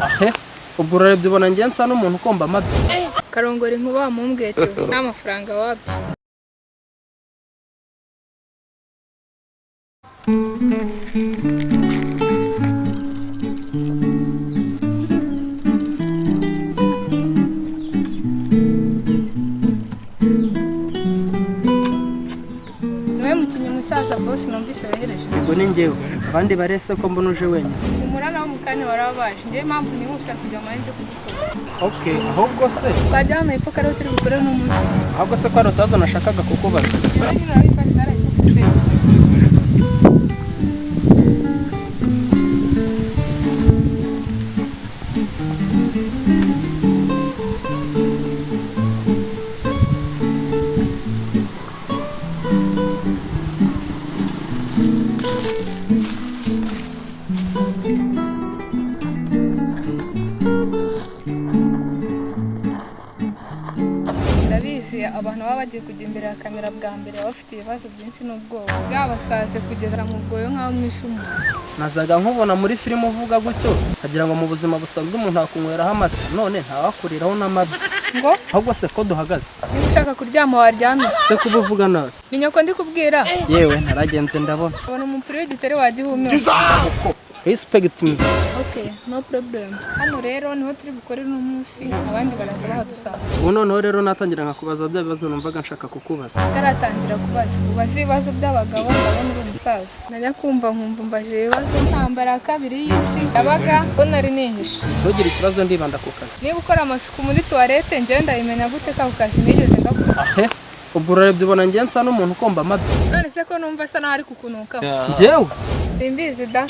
ahe ubwo urebye ubona ngiye nsa n'umuntu ukomba amabyi. Karongora inkuba mumbwete nta mafaranga wapi. Musaza boss numvise yahereje. Ubwo ni ngewe abandi barese ko mbona uje wenyine. Umurana wo mukanya warabaje ndiye mpamvu ni hose kujya manze kugutora. Okay, ahubwo se twajyana ipo kare turi gukora n'umunsi. Ahubwo se ko arotazo nashakaga kukubaza. Abantu baba bagiye kujya imbere ya kamera bwa mbere bafite ibibazo byinshi n'ubwoba bwabasaze kugeza mu bwoyo nkaho mwishumu. Nazaga nkubona muri filime uvuga gutyo kagira ngo mu buzima busanzwe umuntu akunyweraho amata none ntawakuriraho n'amabyi. Ngo ahubwo se ko duhagaze niba ushaka kuryama waryamye se kubuvuga nawe ni nyoko ndi kubwira yewe ntaragenze ndabona ubona umupira w'igikeri wagihumye. Respect me. Okay, no problem. Hano rero niho turi bukorera umunsi abandi baraza bahadusanga. Ubu noneho rero natangira nkakubaza bya bibazo numvaga nshaka kukubaza. Taratangira kubaza. Ubaza ibibazo by'abagabo ndabona uri umusaza. Najya kumva nkumva mbaje ibibazo ntambara kabiri y'isi. Yabaga ko nari nihishe. Ntugire ikibazo ndibanda ku kazi. Niba ukora amasuku muri toilette ngenda imenya gute ka kazi nigeze ngakora. Ahe ubwo urebye ubona ngiye nsa n'umuntu ukomba amabyi. None se ko numva asa naho ari kukunuka. Njyewe simbizi da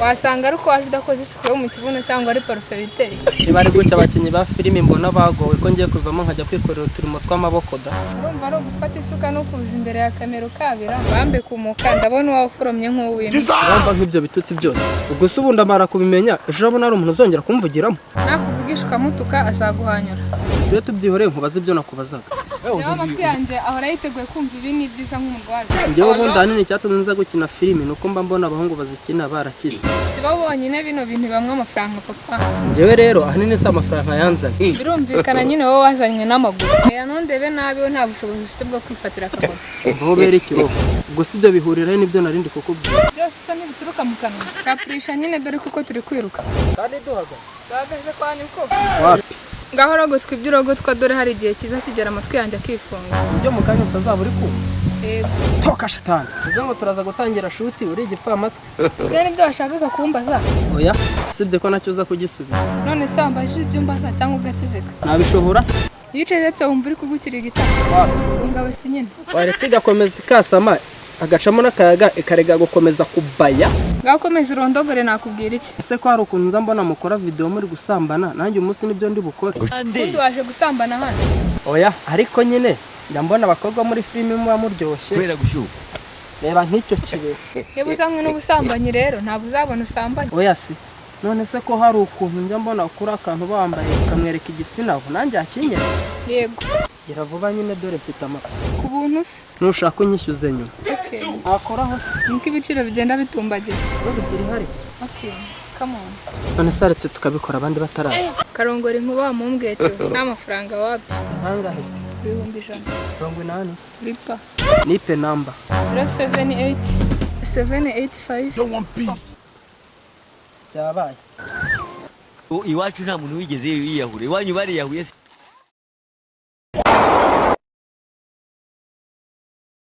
wasanga ari ko waje udakoze isuku yo mu kibuno cyangwa ari parufe biteye. Niba ari gutya abakinnyi ba filime mbona bagowe ko ngiye kuvamo nkajya kwikorera uturimo tw'amaboko da. Urumva ari gufata isuka no kuza imbere ya kamera ukabira bambe kumuka ndabona wawe uforomye nk'uwimwe. Urumva nk'ibyo bitutsi byose ubwo se ubundi amara kubimenya ejo abona ari umuntu uzongera kumvugiramo. Nakuvugisha ukamutuka azaguhanyura. Iyo tubyihoreye nkubaza ibyo nakubazaga. Amatwi yanjye ahora yiteguye kumva ibi ni byiza nk'umurwayi. Njyewe ubundi ahanini cyatumye nza gukina filime nuko mba mbona abahungu bazikina barakize. Siba bonyine bino bintu bamwe amafaranga papa. Njyewe rero ahanini si amafaranga yanzanye. Birumvikana nyine wowe wazanywe n'amaguru. Nondebe nabi we nta bushobozi ufite bwo kwifatira akamoto. Aho bere ikiroho. Ubwo si byo bihuriraho n'ibyo narindi kukubwira. Byose se ntibituruka mu kanwa. Kapurisha nyine dore kuko turi kwiruka. Kandi duhagaze. Duhagaze kwa nyuko. Wapi? Ngaho rogotwe iby'urogotwa dore hari igihe kiza kigera amatwi yanjye akifunga. Ibyo mu kanya utazaba uri kumva. Yego. Toka shitani. Uze ngo turaza gutangira shuti uri igipfamatwi. Byari byo washakaga kumbaza. Oya, sibye ko nacyo uza kugisubiza. None se wambaje ibyo mbaza cyangwa ugakijeka. Nabishobora se. Yicecetse wumva uri kugukira igitabo. Wapi? Ungawe si nyine. Waretse igakomeza ikasama agacamo n'akayaga ikarega gukomeza kubaya. Gakomeza urondogore nakubwira iki? Ese ko hari ukuntu nza mbona mukora video muri gusambana nanjye umunsi nibyo ndi bukore. Undi waje gusambana hano. Oya, ariko nyine njya mbona abakobwa muri filime muba muryoshye. Kwera gushyuha. Reba nk'icyo kibe. Yebo uzanywe n'ubusambanyi rero ntabwo uzabona usambanye. Oya si. None se ko hari ukuntu njya mbona ukura akantu bambaye kamwereka igitsina aho nanjye akinyera. Yego. Gira vuba nyine dore mfite amata. Ku buntu se. Nushaka unyishyuze nyuma. Okay. Akoraho se. Nuko ibiciro bigenda bitumbagira. Uzi kiri hari. Okay. Come on. None saretse tukabikora abandi bataraza. Karongora inkuba mumbwete nta mafaranga wapi. Nangahe se? 100. 80. Lipa. Nipe number. 078 785. Don't want peace. Byabaye. Iwacu nta muntu wigeze yiyahure. Iwanyu bariyahuye se.